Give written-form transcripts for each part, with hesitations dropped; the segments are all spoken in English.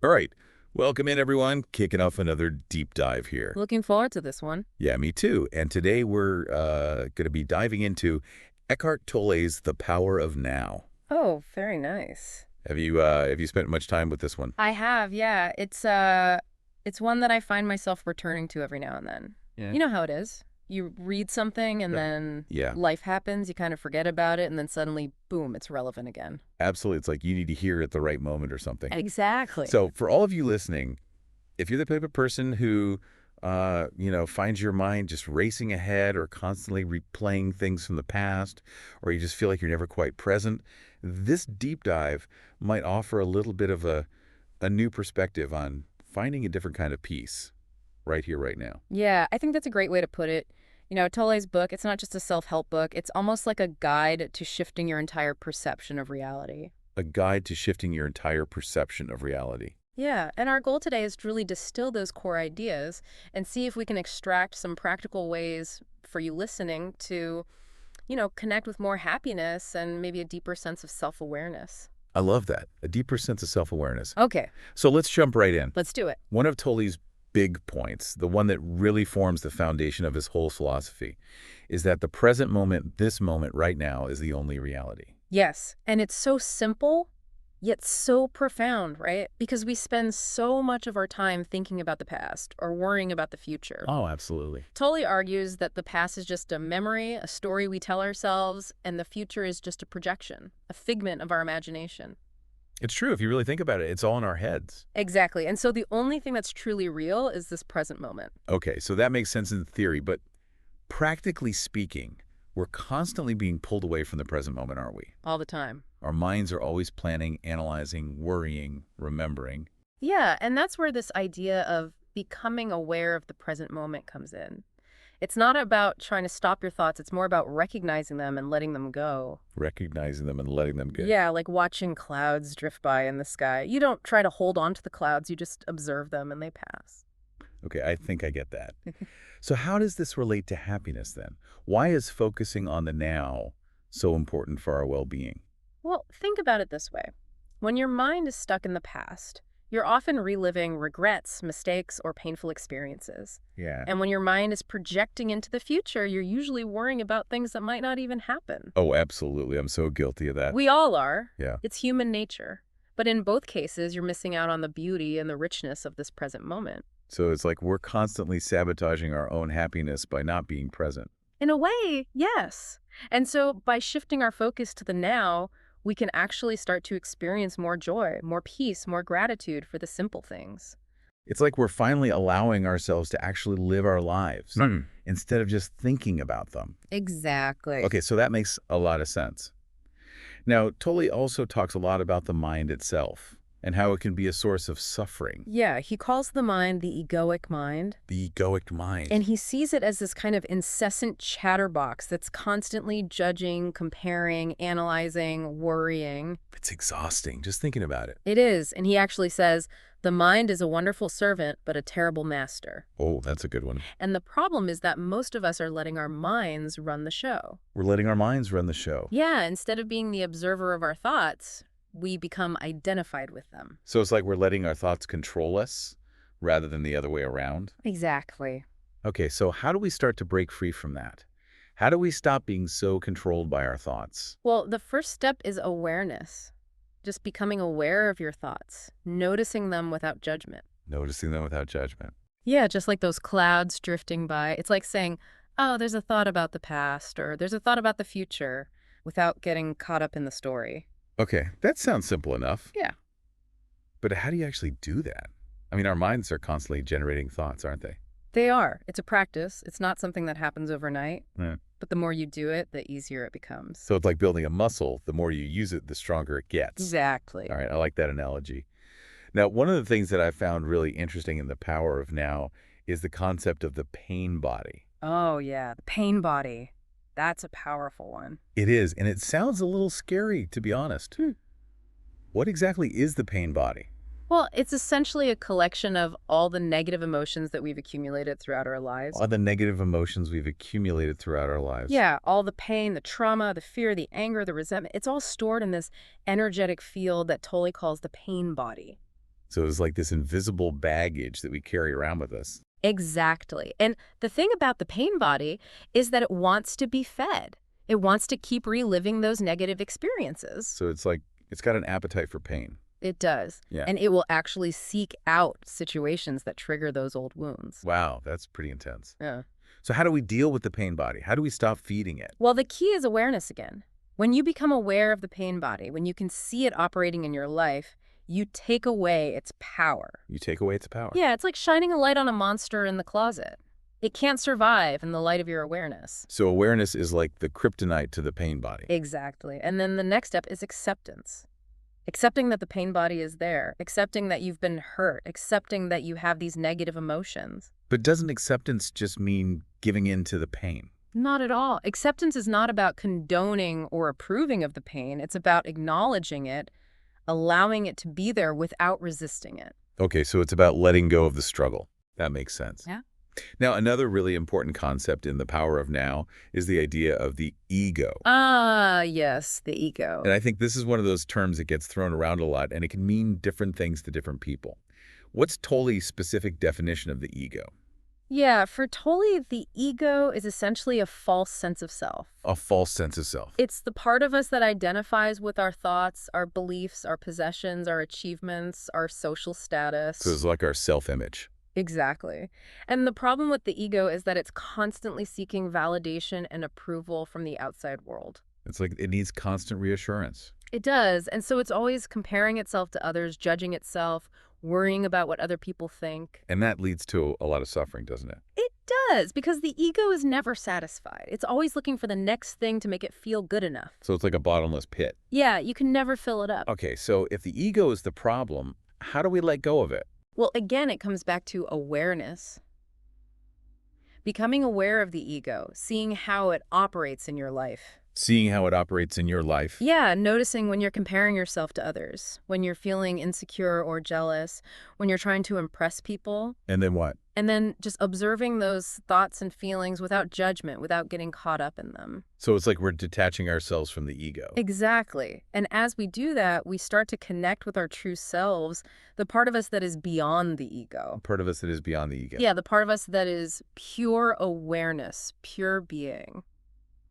All right. Welcome in, everyone. Kicking off another deep dive here. Looking forward to this one. Yeah, me too. And today we're going to be diving into Eckhart Tolle's The Power of Now. Oh, very nice. Have you spent much time with this one? I have, yeah. It's one that I find myself returning to every now and then. Yeah. You know how it is. You read something and Yep. then Yeah, life happens, you kind of forget about it, and then suddenly, boom, it's relevant again. absolutely. It's like you need to hear it at the right moment or something. Exactly. So for all of you listening, if you're the type of person who, finds your mind just racing ahead or constantly replaying things from the past, or you just feel like you're never quite present, this deep dive might offer a little bit of a new perspective on finding a different kind of peace right here, right now. Yeah, I think that's a great way to put it. Tolle's book, it's not just a self-help book. It's almost like a guide to shifting your entire perception of reality. A guide to shifting your entire perception of reality. Yeah, and our goal today is to really distill those core ideas and see if we can extract some practical ways for you listening to, connect with more happiness and maybe a deeper sense of self-awareness. I love that. A deeper sense of self-awareness. Okay, So let's jump right in. let's do it. One of Tolle's big points, the one that really forms the foundation of his whole philosophy, is that the present moment, this moment right now, is the only reality. Yes, and it's so simple, yet so profound, right? Because we spend so much of our time thinking about the past or worrying about the future. Oh, absolutely. Tolle argues that the past is just a memory, a story we tell ourselves, and the future is just a projection, a figment of our imagination. It's true. If you really think about it, it's all in our heads. Exactly. And so the only thing that's truly real is this present moment. Okay, so that makes sense in theory, but practically speaking, we're constantly being pulled away from the present moment, aren't we? All the time. Our minds are always planning, analyzing, worrying, remembering. Yeah, and that's where this idea of becoming aware of the present moment comes in. It's not about trying to stop your thoughts, it's more about recognizing them and letting them go. Recognizing them and letting them go. Yeah, like watching clouds drift by in the sky. You don't try to hold on to the clouds, you just observe them and they pass. Okay, I think I get that. So how does this relate to happiness then? Why is focusing on the now so important for our well-being? Well, think about it this way. When your mind is stuck in the past, you're often reliving regrets, mistakes, or painful experiences. Yeah. And when your mind is projecting into the future, you're usually worrying about things that might not even happen. Oh, absolutely. I'm so guilty of that. We all are. Yeah. It's human nature. But in both cases, you're missing out on the beauty and the richness of this present moment. So it's like we're constantly sabotaging our own happiness by not being present. In a way, yes. And so by shifting our focus to the now, we can actually start to experience more joy, more peace, more gratitude for the simple things. It's like we're finally allowing ourselves to actually live our lives instead of just thinking about them. Exactly. Okay, so that makes a lot of sense. Now, Tolle also talks a lot about the mind itself and how it can be a source of suffering. Yeah, he calls the mind the egoic mind, The egoic mind. and he sees it as this kind of incessant chatterbox that's constantly judging, comparing, analyzing, worrying. It's exhausting just thinking about it. It is, and he actually says, the mind is a wonderful servant, but a terrible master. Oh, that's a good one. And the problem is that most of us are letting our minds run the show. We're letting our minds run the show. Yeah, instead of being the observer of our thoughts, we become identified with them. So it's like we're letting our thoughts control us rather than the other way around. Exactly. Okay, so how do we start to break free from that? How do we stop being so controlled by our thoughts? Well, the first step is awareness. Just becoming aware of your thoughts, noticing them without judgment. Noticing them without judgment. Yeah, just like those clouds drifting by. It's like saying, oh, there's a thought about the past, or there's a thought about the future, without getting caught up in the story. Okay, that sounds simple enough. Yeah. But how do you actually do that? I mean, our minds are constantly generating thoughts, aren't they? They are. It's a practice. It's not something that happens overnight. Yeah. But the more you do it, the easier it becomes. So it's like building a muscle. The more you use it, the stronger it gets. Exactly. All right, I like that analogy. Now, one of the things that I found really interesting in The Power of Now is the concept of the pain body. Oh, yeah. The pain body. That's a powerful one. It is, and it sounds a little scary, to be honest. What exactly is the pain body? Well, it's essentially a collection of all the negative emotions that we've accumulated throughout our lives. All the negative emotions we've accumulated throughout our lives. Yeah, all the pain, the trauma, the fear, the anger, the resentment, it's all stored in this energetic field that Tolle calls the pain body. So it's like this invisible baggage that we carry around with us. Exactly. And the thing about the pain body is that it wants to be fed. It wants to keep reliving those negative experiences. So it's like it's got an appetite for pain. It does. Yeah. And it will actually seek out situations that trigger those old wounds. Wow, that's pretty intense. Yeah. So how do we deal with the pain body? How do we stop feeding it? Well, the key is awareness again. When you become aware of the pain body, when you can see it operating in your life, you take away its power. You take away its power. Yeah, it's like shining a light on a monster in the closet. It can't survive in the light of your awareness. So awareness is like the kryptonite to the pain body. Exactly. And then the next step is acceptance. Accepting that the pain body is there, accepting that you've been hurt, accepting that you have these negative emotions. But doesn't acceptance just mean giving in to the pain? Not at all. Acceptance is not about condoning or approving of the pain. It's about acknowledging it, allowing it to be there without resisting it. Okay, so it's about letting go of the struggle. That makes sense. Yeah. Now, another really important concept in the power of now is the idea of the ego. Ah, yes, the ego. And I think this is one of those terms that gets thrown around a lot, and it can mean different things to different people. What's Tolle's specific definition of the ego? Yeah, for Tolle, the ego is essentially a false sense of self. A false sense of self. It's the part of us that identifies with our thoughts, our beliefs, our possessions, our achievements, our social status. So it's like our self-image. Exactly. And the problem with the ego is that it's constantly seeking validation and approval from the outside world. It's like it needs constant reassurance. It does. And so it's always comparing itself to others, judging itself, worrying about what other people think. And that leads to a lot of suffering, doesn't it? It does, because the ego is never satisfied. It's always looking for the next thing to make it feel good enough. So it's like a bottomless pit. Yeah, you can never fill it up. Okay, so if the ego is the problem, how do we let go of it? Well, again, it comes back to awareness. Becoming aware of the ego, seeing how it operates in your life. Seeing how it operates in your life. Yeah, noticing when you're comparing yourself to others, when you're feeling insecure or jealous, when you're trying to impress people. And then what? And then just observing those thoughts and feelings without judgment, without getting caught up in them. So it's like we're detaching ourselves from the ego. Exactly. And as we do that, we start to connect with our true selves, the part of us that is beyond the ego. Part of us that is beyond the ego. Yeah, the part of us that is pure awareness, pure being.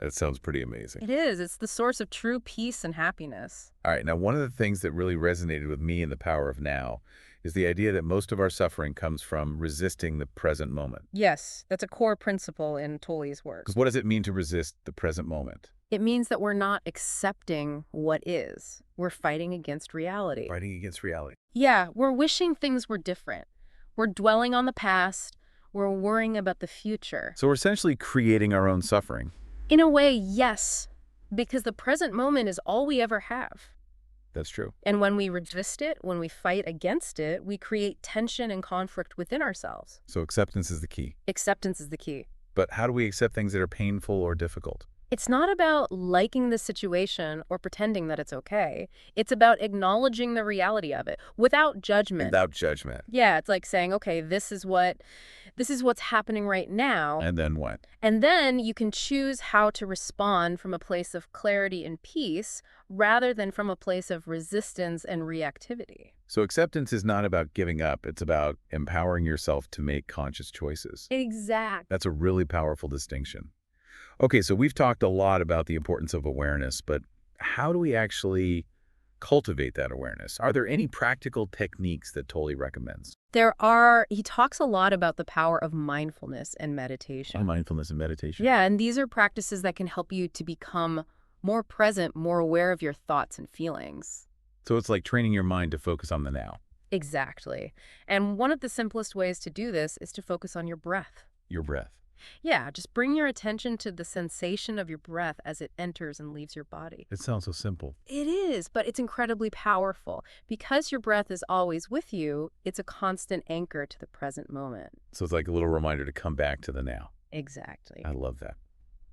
That sounds pretty amazing. It is. It's the source of true peace and happiness. All right, now one of the things that really resonated with me in the power of now is the idea that most of our suffering comes from resisting the present moment. Yes, that's a core principle in Tolle's work. Because what does it mean to resist the present moment? It means that we're not accepting what is. We're fighting against reality. Fighting against reality. Yeah, we're wishing things were different. We're dwelling on the past. We're worrying about the future. So we're essentially creating our own suffering. In a way, yes, because the present moment is all we ever have. That's true. And when we resist it, when we fight against it, we create tension and conflict within ourselves. So acceptance is the key. Acceptance is the key. But how do we accept things that are painful or difficult? It's not about liking the situation or pretending that it's okay. It's about acknowledging the reality of it without judgment. Without judgment. Yeah, it's like saying, okay, this is what's happening right now. And then what? And then you can choose how to respond from a place of clarity and peace rather than from a place of resistance and reactivity. So acceptance is not about giving up. It's about empowering yourself to make conscious choices. Exactly. That's a really powerful distinction. Okay, so we've talked a lot about the importance of awareness, but how do we actually cultivate that awareness? Are there any practical techniques that Tolle recommends? He talks a lot about the power of mindfulness and meditation. Mindfulness and meditation. Yeah, and these are practices that can help you to become more present, more aware of your thoughts and feelings. So it's like training your mind to focus on the now. Exactly. And one of the simplest ways to do this is to focus on your breath. Your breath. Yeah, just bring your attention to the sensation of your breath as it enters and leaves your body. It sounds so simple. It is, but it's incredibly powerful. Because your breath is always with you, it's a constant anchor to the present moment. So it's like a little reminder to come back to the now. Exactly. I love that.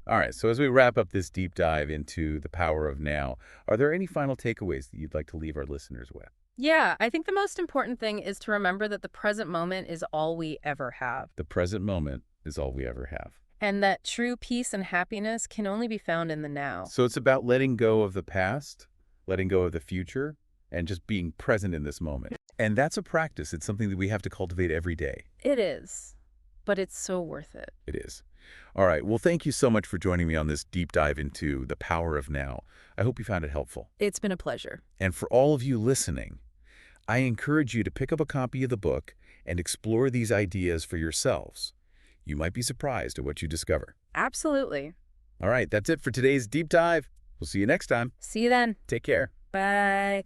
All right, so as we wrap up this deep dive into the power of now, are there any final takeaways that you'd like to leave our listeners with? Yeah, I think the most important thing is to remember that the present moment is all we ever have. The present moment is all we ever have. And that true peace and happiness can only be found in the now. So it's about letting go of the past, letting go of the future, and just being present in this moment. And that's a practice. It's something that we have to cultivate every day. It is, but it's so worth it. It is. All right. Well, thank you so much for joining me on this deep dive into the power of now. I hope you found it helpful. It's been a pleasure. And for all of you listening, I encourage you to pick up a copy of the book and explore these ideas for yourselves. You might be surprised at what you discover. Absolutely. All right. That's it for today's deep dive. We'll see you next time. See you then. Take care. Bye.